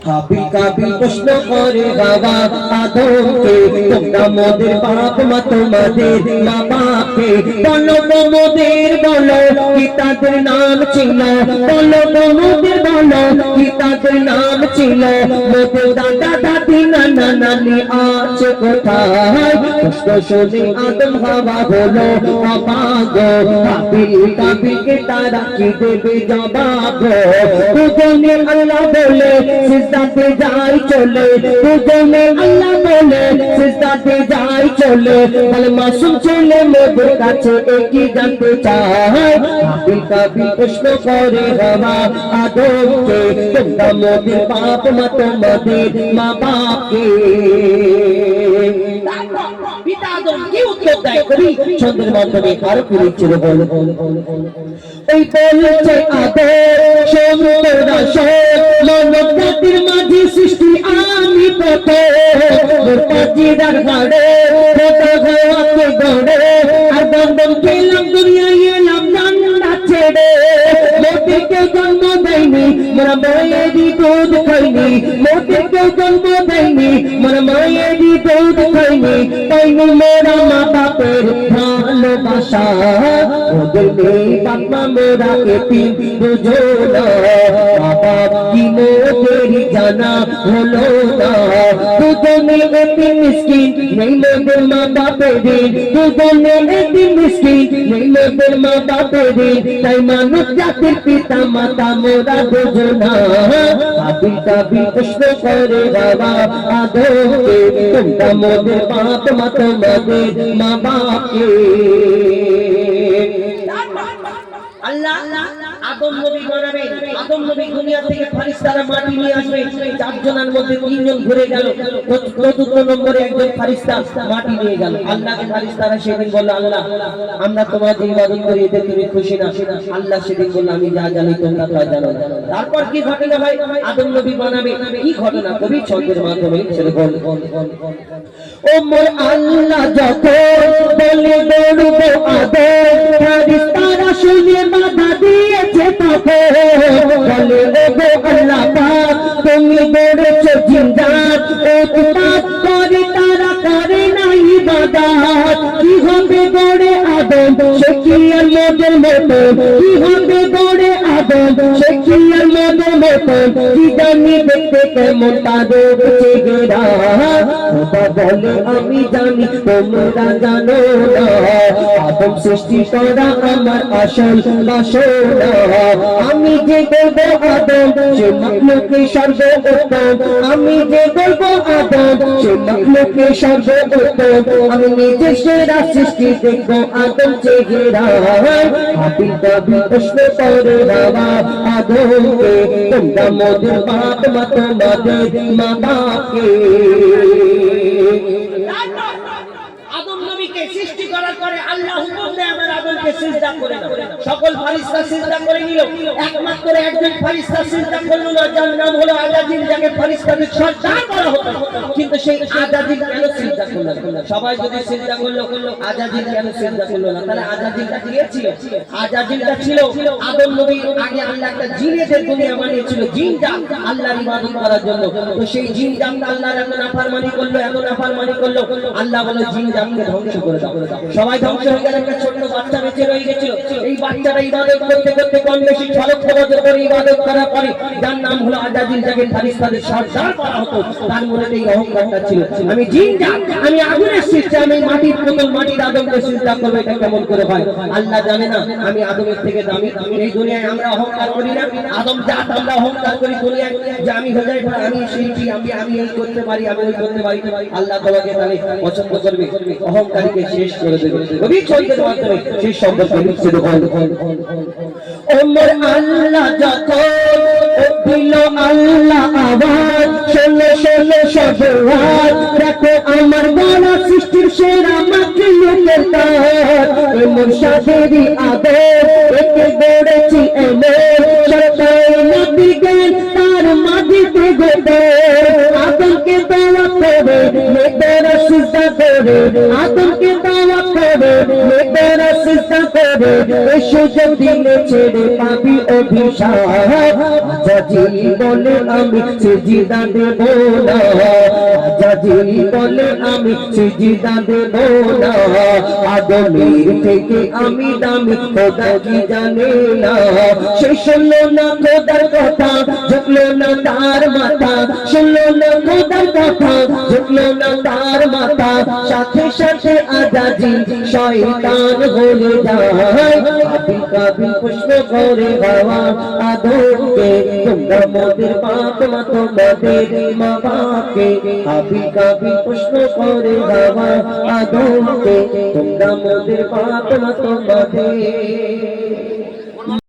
হাবিল কাবিল প্রশ্ন করে বাবা আদমকে, তোমরা মোদের বাপ মা তোমাদের মা বাপকে বলো মোদের, বলো কি তাদের নাম ছিল, বলো মোদের, বলো কি তাদের নাম ছিল, মোদের দাদা দাদি নানা নানি আছে কোথায়? প্রশ্ন শুনে আদম হাওয়া হলো অবাক, হাবিল কাবিলকে তারা কি দেবে জবাব? দুজনে আল্লাহ বলে সিজদাতে যাই চলে, দুজনে আল্লাহ বলে সিজদাতে যাই চলে, বলে মাসুম ছেলে মোদের কাছে একই জানতে চায়। হাবিল কাবিল প্রশ্ন করে বাবা আদমকে, তোমরা মোদের বাপ মা তোমাদের মা বাপকে। পিতা আদম কি উত্তর দেয় কবি ছন্দের মাধ্যমে আরো কি লিখছিল বল। এই বলছে আদম শোন তোরা শোন, মানব জাতির মাঝে সৃষ্টি আমি প্রথম, পাজিরার ঘাড়ে খোদা হওয়াকে গড়ে, আর বন্ধন খেলাম দুনিয়ায় এলাম জান্নাত ছেড়ে। মোদেরকে জন্ম দেয়নি মোরা মায়েরই দুধ খাইনি, মোদেরকে জন্ম দেয়নি মোরা মায়েরই দুধ খাইনি, পাইনি মোরা মা বাপের ভালোবাসা, ওদের নেই বাপ মা মোরা এতিম দুজনা, বাবা কি মোদেরই জানা হলো না। দুজনে এতিম মিসকিন নেই মোদের মা বাপের, দুজনে এতিম মিসকিন নেই মোদের মা বাপের, তাই মানব জাতির পিতা মাতা মোরা দুজনা। হাবিল কাবিল প্রশ্ন করে বাবা আদমকে, তোমরা মোদের বাপ মা তোমাদের মা বাপকে। আল্লাহ আদম নবী বানাবে, আদম নবী দুনিয়া থেকে ফেরেশতারা মাটি নিয়ে আসবে, চারজনের মধ্যে তিনজন ঘুরে গেল, চতুর্থ নম্বরে একজন ফেরেশতা মাটি নিয়ে গেল। আল্লাহকে ফেরেশতারা সেদিন বলল আল্লাহ আমরা তোমাদের ইবাদত করি, এতে তুমি খুশি না? আল্লাহ সেদিন বলল আমি যা জানি তোমরা তা জানো না। তারপর কি ঘটনা ভাই? আদম নবী বানাবে, কি ঘটনা কবি ছন্দের মাধ্যমে ছেলে বল। ও মোর আল্লাহ যখন বলে দৌড়বো আদম, ফেরেশতারা শুনে বাধা দিয়েছে তখন, বলে ওগো আল্লাহ পাক তুমি দৌড়েছো জিন্দাত, উৎপাত করে তারা করে না ইবাদত। কি হবে দৌড়ে আদম সে কি আর মোদের মতো, কি হবে দৌড়ে আদম সে কি আর মোদের মতো, কি জানি দেখতে কেমন তাদের চেহারা, খোদা বলে আমি জানি তোমরা জানো না, আদম সৃষ্টি করা আমার আসল বাসনা। আমি যে বলবো আদম সে মাখলুকে সর্বোত্তম, আমি যে বলবো আদম সে মাখলুকে সর্বোত্তম, আমি নিজে সেরা সৃষ্টি দেখবো আদম চেহারা। হাবিল কাবিল প্রশ্ন করে বাবা আদমকে, তোমরা মোদের বাপ মা তোমাদের মা বাপকে। আদম নবীকে সৃষ্টি করার পরে আল্লাহ হুকুম দেয় আমার আদমকে সিজদা করে নাও। সকল ফেরেশতা সিজদা করে নিল, একমাত্র একজন ফেরেশতা সিজদা করলো না, যার নাম হলো আজাজিল, যাকে ফেরেশতাদের সর্দার বলা হতো। কিন্তু সেই আজাজিল কেন সিজদা করলো না? সবাই যদি সিজদা করলো, আজাজিল কেন সিজদা করলো না? তাহলে আজাজিলটা কি ছিল? আজাজিলটা ছিল আদম নবীর আগে আল্লাহ একটা জিনেদের দুনিয়া বানিয়েছিল, জিন জাত আল্লাহর ইবাদত করার জন্য। তো সেই জিন জাত আল্লাহর এত নাফরমানি করলো, এত নাফরমানি করলো, আল্লাহ বলে জিন জাতকে ধ্বংস করে দাও। সবাই ধ্বংস হয়ে গেল, একটা ছোট্ট বাচ্চা বেঁচে রয়ে গেছিল। এই বাচ্চাটা ইবাদত করতে করতে কম বেশি 6 বছর ধরে ইবাদত করার পরে, যার নাম হলো আজাজিল, যাকে ফেরেশতাদের সর্দার বলা হতো, তার মনে এই অহংকারটা ছিল, আমি জিন জাত, আমি আগুনের সৃষ্টি, আমি মাটির পুতুল, মাটির আদমকে সিজদা করব। এটা কেমন করে হয়? আল্লাহ জানে না আমি আদমের থেকে দামি? এই দুনিয়ায় আমরা অহংকার করি না? আদম জাত আমরা অহংকার করি দুনিয়ায় যে আমি হয়ে যাই, আমি শিল্পী, আমি এই করতে পারি, আমি ওই করতে পারি। আল্লাহ তোমাকে তাহলে পছন্দ করবে, অহংকারীকে শেষ করে দেবে। কবি ছন্দের মাধ্যমে সেই সম্পর্কে লিখছে ওমর আল্লাহ যখন দিল আল্লাহ আওয়াজ, শোনো শোনো সবাই দেখো আমার বড় সৃষ্টির সেরা মাখলুকের তার, ওমর সাদেরই আদর একে গড়েছি এমন, সরকার নবী জ্ঞান তার মাঝিতে গোদে, আদমকে দেওয়া করে মেয়েরা সিজদা করে, আদমকে দেওয়া করে মেয়েরা সিজদা করে, এই সুযোগ দিলে ছেড়ে পাবি অভিশাপ, আজাজি বলে আমি সিজদা দেব না, আজাজি বলে আমি সিজদা দেব না, আদমের থেকে আমি দামি খোদা কি জানে না। সে শুনলো না খোদার কথা, ঝুঁকলো না তার মাথা, শুনলো না খোদার কথা, ঝুঁকলো না তার মাথা, সাথে সাথে আজাজি শয়তান হয়ে যায়। কাবিল কাবিল প্রশ্ন করে বাবা আদমকে, তোমরা মোদের বাপ মা তোমাদের মা বাপকে, কাবিল কাবিল প্রশ্ন করে বাবা আদমকে, তোমরা মোদের বাপ মা তোমাদের